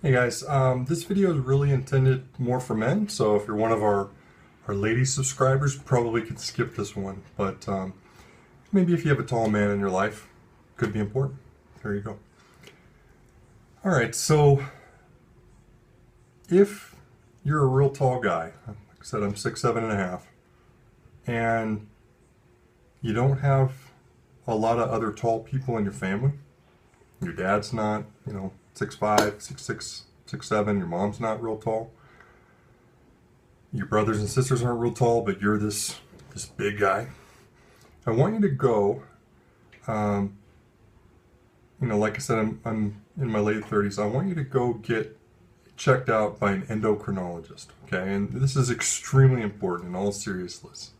Hey guys, this video is really intended more for men, so if you're one of our lady subscribers, probably could skip this one. But maybe if you have a tall man in your life, could be important. There you go. All right, so if you're a real tall guy, like I said, I'm 6'7.5", and you don't have a lot of other tall people in your family. Your dad's not, 6'5", 6'6", 6'7", your mom's not real tall. Your brothers and sisters aren't real tall, but you're this big guy. I want you to go, like I said, I'm in my late 30s. I want you to go get checked out by an endocrinologist, okay? And this is extremely important in all seriousness.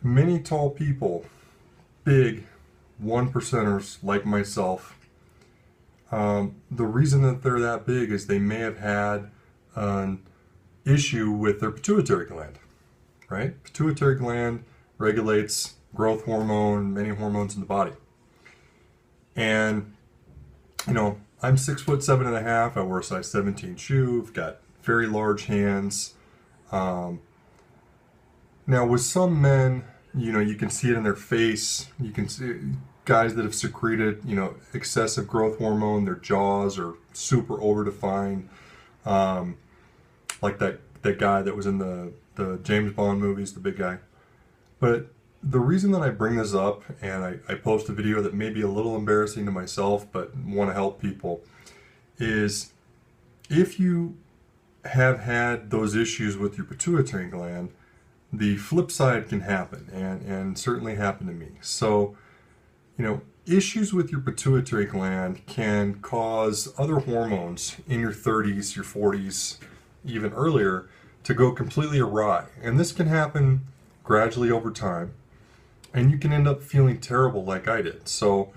Many tall people, big one percenters like myself, the reason that they're that big is they may have had an issue with their pituitary gland, right? Pituitary gland regulates growth hormone, many hormones in the body. And, I'm 6'7.5", I wear a size 17 shoe, I've got very large hands. Now with some men, you can see it in their face, you can see guys that have secreted, excessive growth hormone, their jaws are super over-defined, like that guy that was in the James Bond movies, the big guy. But the reason that I bring this up, and I post a video that may be a little embarrassing to myself, but want to help people, is if you have had those issues with your pituitary gland, the flip side can happen, and certainly happened to me. So, issues with your pituitary gland can cause other hormones in your 30s, your 40s, even earlier, to go completely awry. And this can happen gradually over time, and you can end up feeling terrible like I did. So,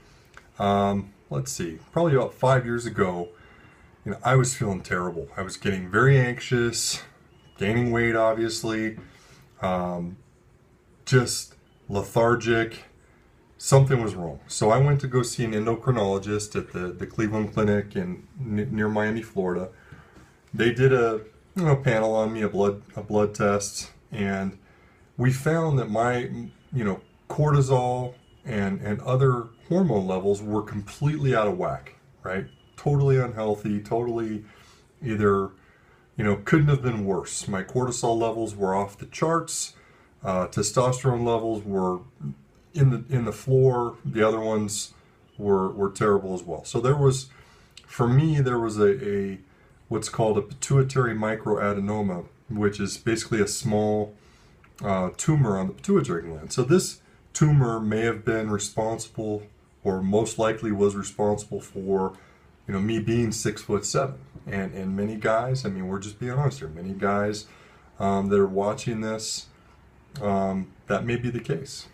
let's see, probably about 5 years ago, I was feeling terrible. I was getting very anxious, gaining weight, obviously, just lethargic. Something was wrong. So I went to go see an endocrinologist at the Cleveland Clinic near Miami, Florida. They did a panel on me, a blood test, and we found that my cortisol and other hormone levels were completely out of whack, right? Totally unhealthy, totally either couldn't have been worse. My cortisol levels were off the charts. Testosterone levels were in the floor. The other ones were terrible as well. So for me, there was a what's called a pituitary microadenoma, which is basically a small tumor on the pituitary gland. So this tumor may have been responsible, or most likely was responsible for, me being 6'7". And many guys, we're just being honest here, many guys that are watching this, that may be the case.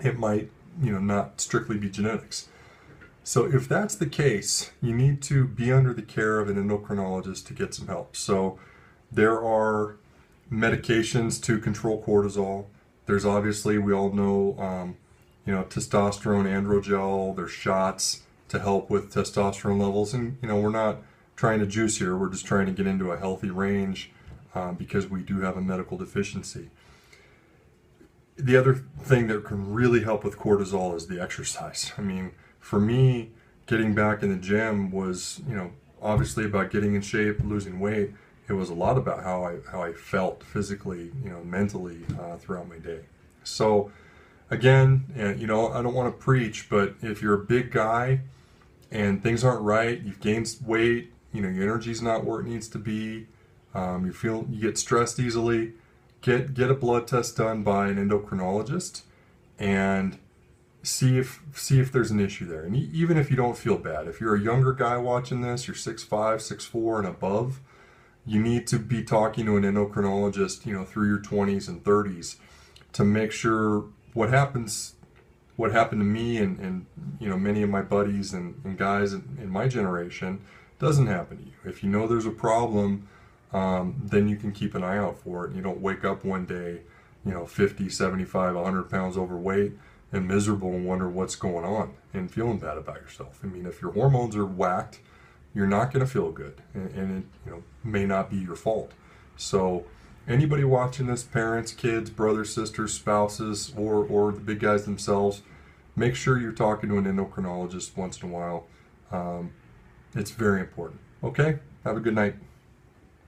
It might, not strictly be genetics. So if that's the case, you need to be under the care of an endocrinologist to get some help. So there are medications to control cortisol. There's obviously, we all know, testosterone, androgel. There's shots to help with testosterone levels. And, we're not trying to juice here. We're just trying to get into a healthy range because we do have a medical deficiency. The other thing that can really help with cortisol is the exercise. For me, getting back in the gym was, obviously about getting in shape, losing weight. It was a lot about how I felt physically, mentally throughout my day. So again, I don't want to preach, but if you're a big guy and things aren't right, you've gained weight, your energy's not where it needs to be, you get stressed easily, get a blood test done by an endocrinologist and see if there's an issue there. And even if you don't feel bad, if you're a younger guy watching this, you're 6'5", 6'4", and above, you need to be talking to an endocrinologist, through your 20s and 30s to make sure what happened to me and many of my buddies and guys in my generation doesn't happen to you. If you know there's a problem, then you can keep an eye out for it. And you don't wake up one day, 50, 75, 100 pounds overweight and miserable and wonder what's going on and feeling bad about yourself. I mean, if your hormones are whacked, you're not going to feel good, and it, may not be your fault. So anybody watching this, parents, kids, brothers, sisters, spouses, or the big guys themselves, make sure you're talking to an endocrinologist once in a while. It's very important. Okay? Have a good night.